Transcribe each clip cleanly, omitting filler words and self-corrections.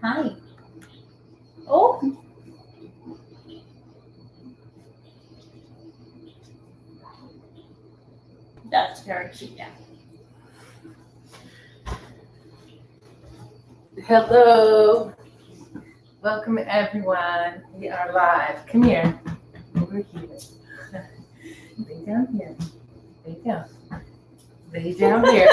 Hi. Oh. That's very cute. Yeah. Hello. Welcome everyone. We are live. Come here. Over here. Lay down here. Lay down. Lay down here.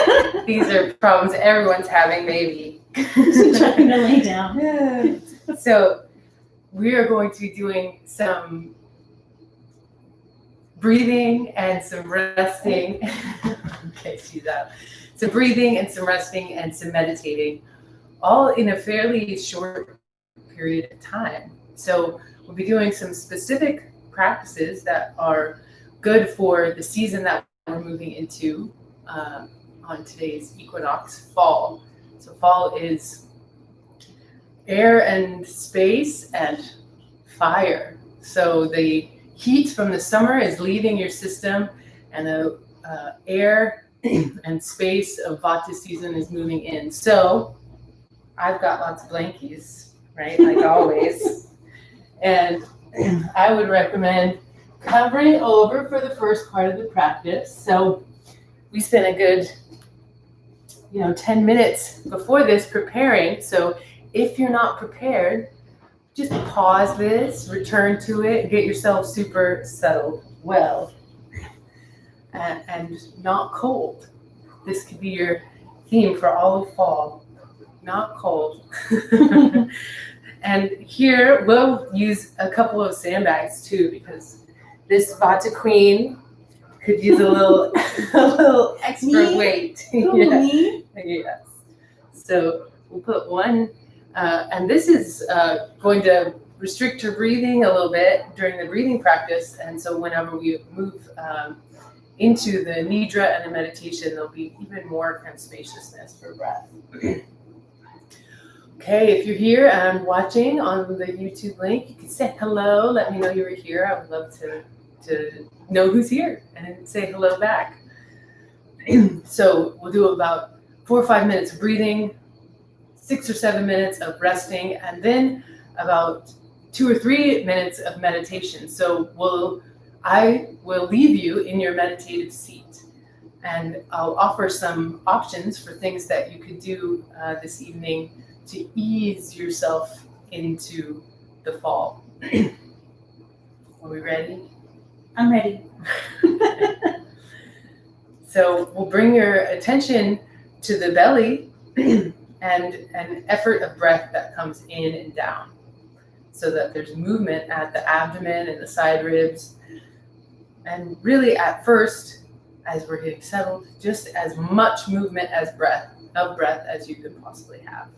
These are problems everyone's having, maybe. She's trying to lay down. Yeah. So we are going to be doing some breathing and some resting. Okay, she's out. Some breathing and some resting and some meditating, all in a fairly short period of time. So we'll be doing some specific practices that are good for the season that we're moving into on today's equinox, fall. So fall is air and space and fire. So the heat from the summer is leaving your system, and the air and space of Vata season is moving in. So I've got lots of blankies, right, like always. And I would recommend covering over for the first part of the practice. So we spent a good 10 minutes before this preparing. So if you're not prepared, just pause this, return to it, get yourself super settled well and not cold. This could be your theme for all of fall. Not cold. And here we'll use a couple of sandbags too, because this Vata queen could use a little extra weight. Me? Yes. So we'll put one, and this is going to restrict your breathing a little bit during the breathing practice. And so whenever we move into the nidra and the meditation, there'll be even more kind of spaciousness for breath. Okay, if you're here and watching on the YouTube link, you can say hello. Let me know you were here. I would love to know who's here and say hello back. So we'll do about 4 or 5 minutes of breathing, 6 or 7 minutes of resting, and then about 2 or 3 minutes of meditation. So I will leave you in your meditative seat, and I'll offer some options for things that you could do this evening to ease yourself into the fall. Are we ready? I'm ready. So we'll bring your attention to the belly and an effort of breath that comes in and down, so that there's movement at the abdomen and the side ribs. And really at first, as we're getting settled, just as much movement as breath as you could possibly have.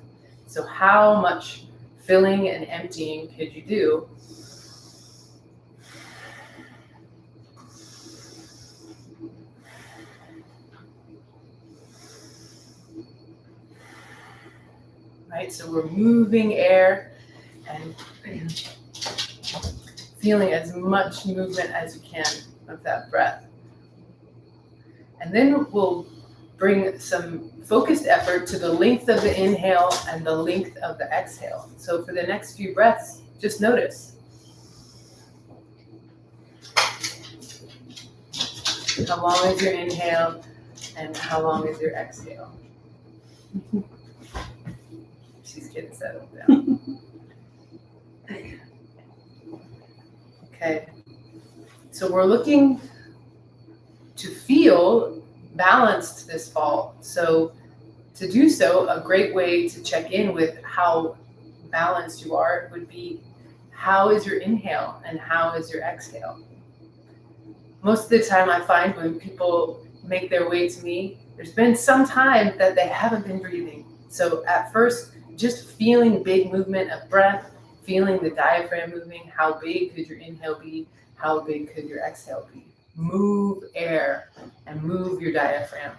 So how much filling and emptying could you do? Right, so we're moving air and feeling as much movement as you can of that breath. And then we'll bring some focused effort to the length of the inhale and the length of the exhale. So for the next few breaths, just notice. How long is your inhale and how long is your exhale? She's getting settled down. Okay. So we're looking to feel balanced this fall. So to do so, a great way to check in with how balanced you are would be, how is your inhale and how is your exhale? Most of the time I find when people make their way to me, there's been some time that they haven't been breathing. So at first, just feeling big movement of breath, feeling the diaphragm moving, how big could your inhale be? How big could your exhale be? Move air and move your diaphragm.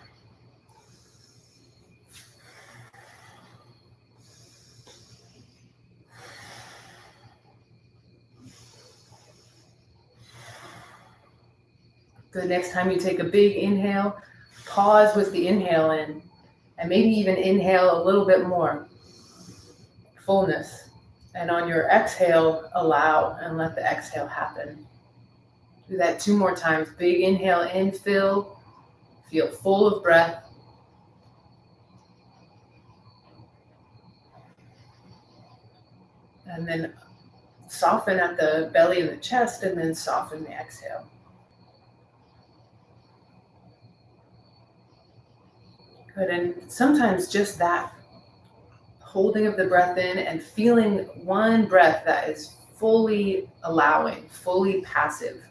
The next time you take a big inhale, pause with the inhale in, and maybe even inhale a little bit more. fullness. And on your exhale, allow and let the exhale happen. Do that 2 more times. Big inhale in, feel full of breath. And then soften at the belly and the chest, and then soften the exhale. Good, and sometimes just that holding of the breath in and feeling one breath that is fully allowing, fully passive,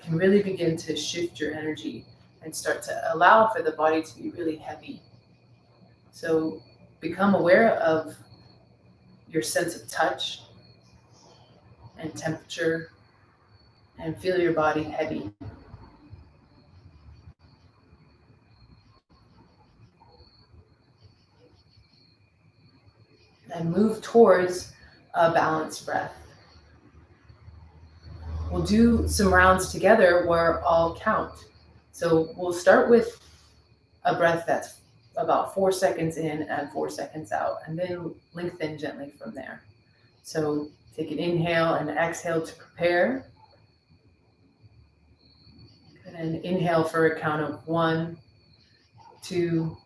can really begin to shift your energy and start to allow for the body to be really heavy. So become aware of your sense of touch and temperature and feel your body heavy. And move towards a balanced breath. We'll do some rounds together where I'll count. So we'll start with a breath that's about 4 seconds in and 4 seconds out, and then lengthen gently from there. So take an inhale and exhale to prepare. And inhale for a count of 1, 2,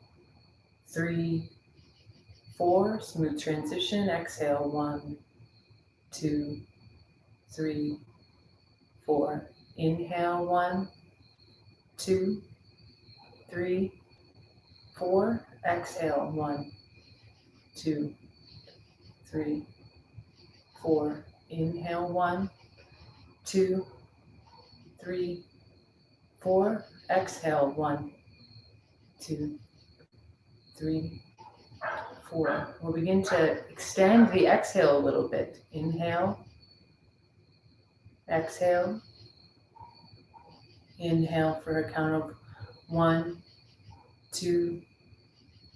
3, 4. Smooth transition. Exhale 1, 2, 3, 4. Inhale 1, 2, 3, 4. Exhale 1, 2, 3, 4. Inhale 1, 2, 3, 4. Exhale 1, 2, 3, 4. We'll begin to extend the exhale a little bit. Inhale, exhale. Inhale for a count of 1, 2,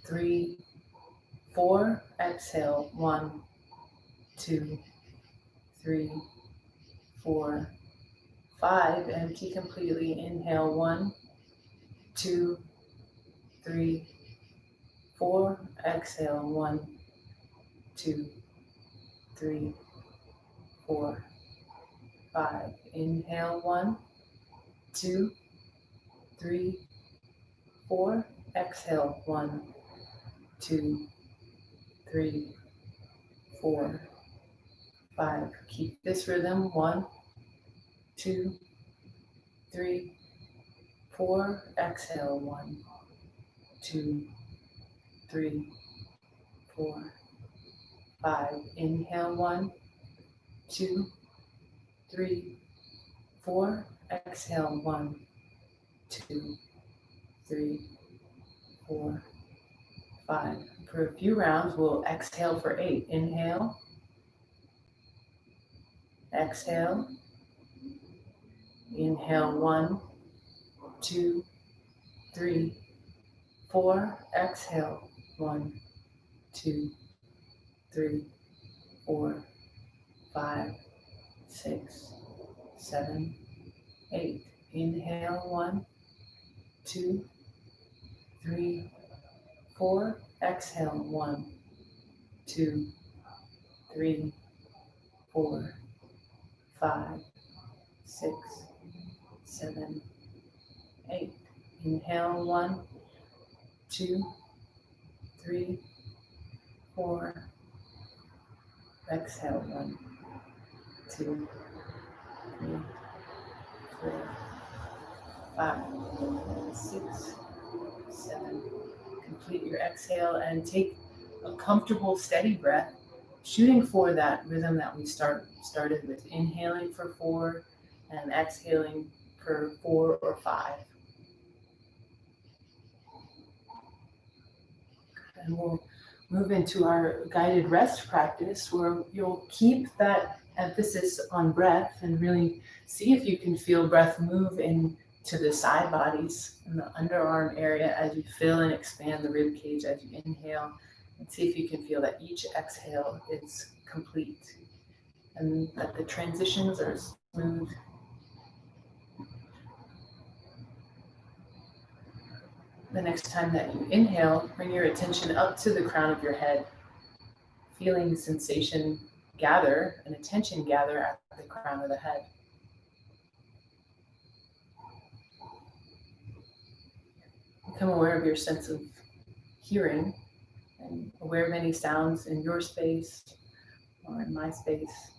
3, 4. Exhale 1, 2, 3, 4, 5. Empty completely. Inhale 1, 2, 3, 4. Exhale 1, 2, 3, 4, 5. Inhale 1, 2, 3, 4. Exhale 1, 2, 3, 4, 5. Keep this rhythm. 1, 2, 3, 4. Exhale 1, 2, 3, 4, 5. Inhale 1, 2, 3, 4. Exhale 1, 2, 3, 4, 5. For a few rounds, we'll exhale for 8. Inhale, exhale. Inhale 1, 2, 3, 4. Exhale 1, 2, 3, 4, 5, 6, 7, 8. Inhale 1, 2, 3, 4. Exhale 1, 2, 3, 4, 5, 6, 7, 8. Inhale 1, 2, 3, 4. Exhale 1, 2, 3, 4, 5, 6, 7. Complete your exhale and take a comfortable, steady breath, shooting for that rhythm that we started with, inhaling for 4 and exhaling for 4 or 5. And we'll move into our guided rest practice where you'll keep that emphasis on breath and really see if you can feel breath move into the side bodies and the underarm area as you fill and expand the rib cage as you inhale, and see if you can feel that each exhale is complete and that the transitions are smooth. The next time that you inhale, bring your attention up to the crown of your head. feeling sensation gather and attention gather at the crown of the head. Become aware of your sense of hearing and aware of any sounds in your space or in my space.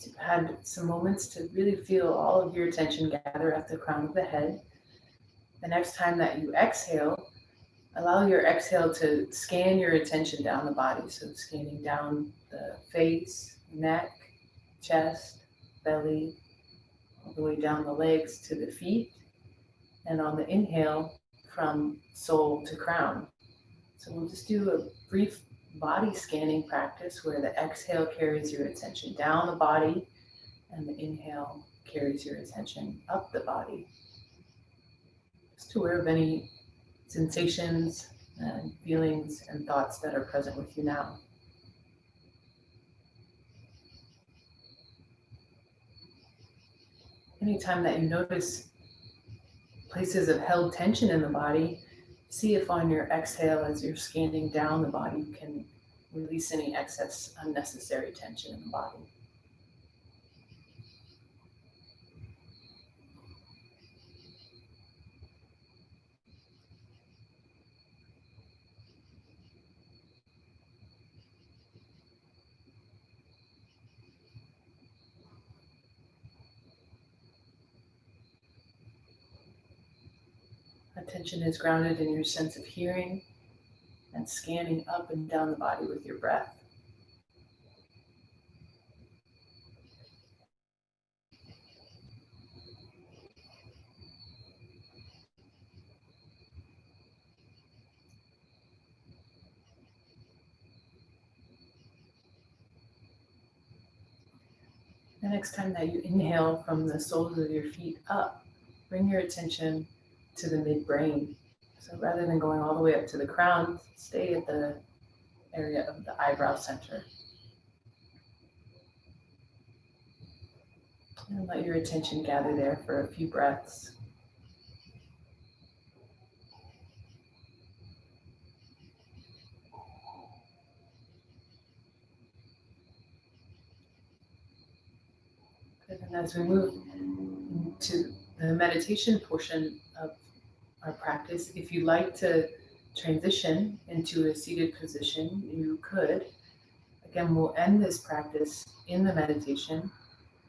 You've had some moments to really feel all of your attention gather at the crown of the head. The next time that you exhale, allow your exhale to scan your attention down the body. So scanning down the face, neck, chest, belly, all the way down the legs to the feet. And on the inhale, from sole to crown. So we'll just do a brief body scanning practice where the exhale carries your attention down the body and the inhale carries your attention up the body. Just aware of any sensations and feelings and thoughts that are present with you now. Anytime that you notice places of held tension in the body, see if on your exhale as you're scanning down the body, you can release any excess unnecessary tension in the body. Attention is grounded in your sense of hearing and scanning up and down the body with your breath. The next time that you inhale from the soles of your feet up, bring your attention to the midbrain. So rather than going all the way up to the crown, stay at the area of the eyebrow center. And let your attention gather there for a few breaths. Good. And as we move into the meditation portion of our practice, if you'd like to transition into a seated position, you could. Again, we'll end this practice in the meditation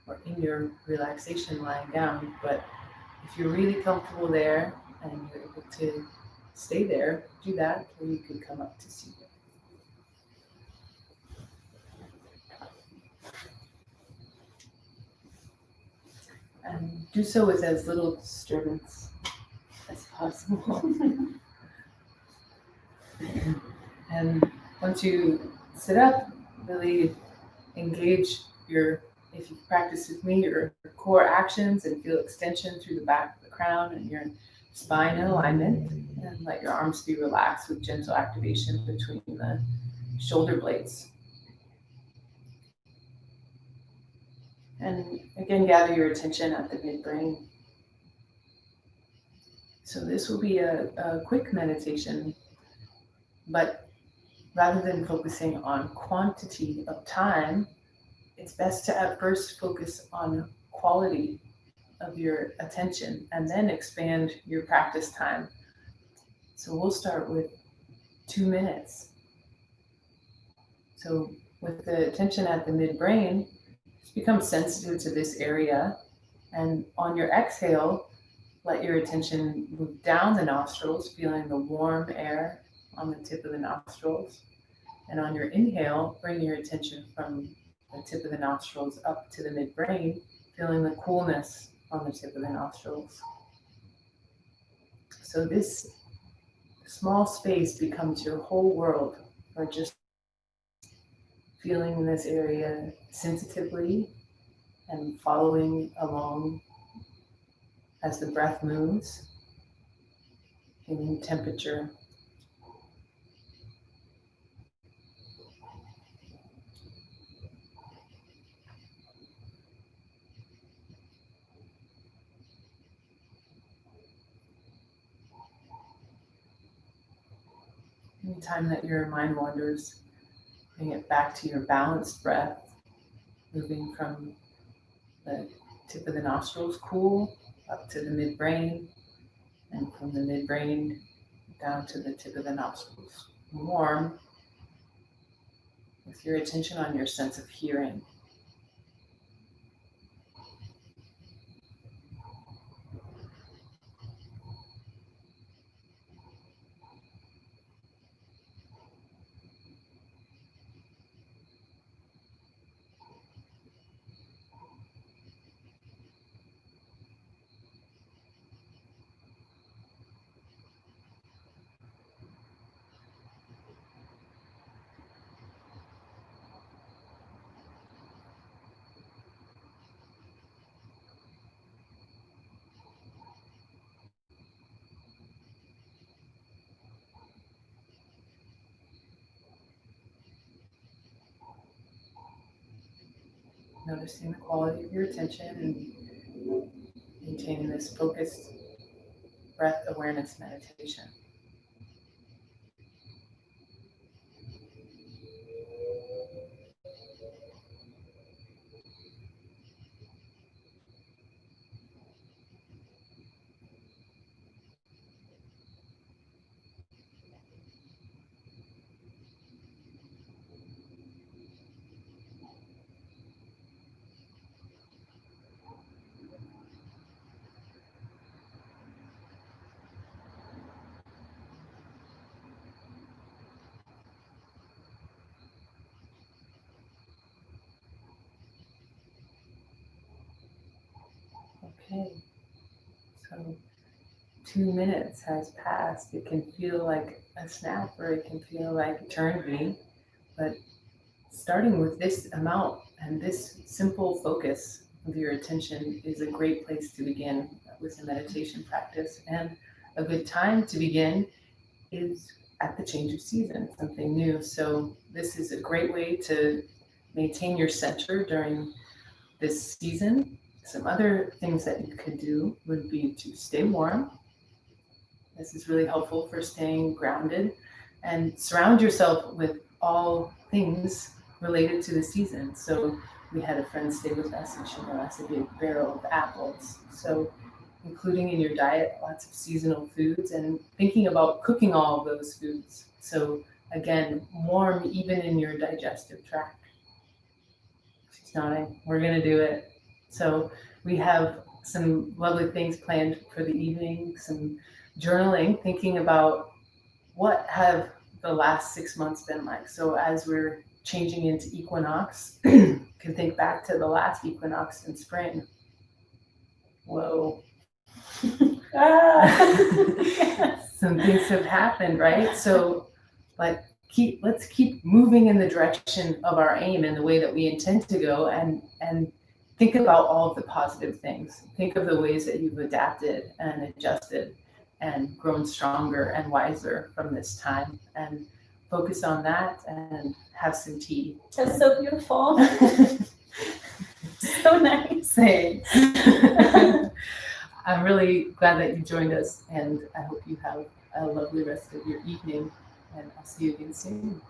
or in your relaxation lying down, but if you're really comfortable there and you're able to stay there, do that, or you can come up to seated. And do so with as little disturbance as possible. And once you sit up, really engage if you practice with me, your core actions and feel extension through the back of the crown and your spine in alignment, and let your arms be relaxed with gentle activation between the shoulder blades. And again, gather your attention at the midbrain. So this will be a quick meditation, but rather than focusing on quantity of time, it's best to at first focus on quality of your attention and then expand your practice time. So we'll start with 2 minutes. So with the attention at the midbrain, just become sensitive to this area, and on your exhale, let your attention move down the nostrils, feeling the warm air on the tip of the nostrils. And on your inhale, bring your attention from the tip of the nostrils up to the midbrain, feeling the coolness on the tip of the nostrils. So this small space becomes your whole world, or just feeling in this area sensitively and following along as the breath moves, feeling temperature. Anytime that your mind wanders, bring it back to your balanced breath, moving from the tip of the nostrils cool up to the midbrain, and from the midbrain down to the tip of the nostrils warm, with your attention on your sense of hearing. Noticing the quality of your attention and maintaining this focused breath awareness meditation. Okay, so 2 minutes has passed. It can feel like a snap or it can feel like eternity, but starting with this amount and this simple focus of your attention is a great place to begin with a meditation practice. And a good time to begin is at the change of season, something new. So this is a great way to maintain your center during this season. Some other things that you could do would be to stay warm. This is really helpful for staying grounded, and surround yourself with all things related to the season. So we had a friend stay with us and she brought us a big barrel of apples. So including in your diet lots of seasonal foods and thinking about cooking all of those foods. So again, warm even in your digestive tract. She's nodding. We're going to do it. So we have some lovely things planned for the evening, some journaling, thinking about what have the last 6 months been like. So as we're changing into equinox, you can think back to the last equinox in spring. Whoa. Some things have happened, right? So let's keep moving in the direction of our aim and the way that we intend to go, and think about all of the positive things. Think of the ways that you've adapted and adjusted and grown stronger and wiser from this time, and focus on that and have some tea. That's so beautiful. So nice. Thanks. I'm really glad that you joined us, and I hope you have a lovely rest of your evening, and I'll see you again soon.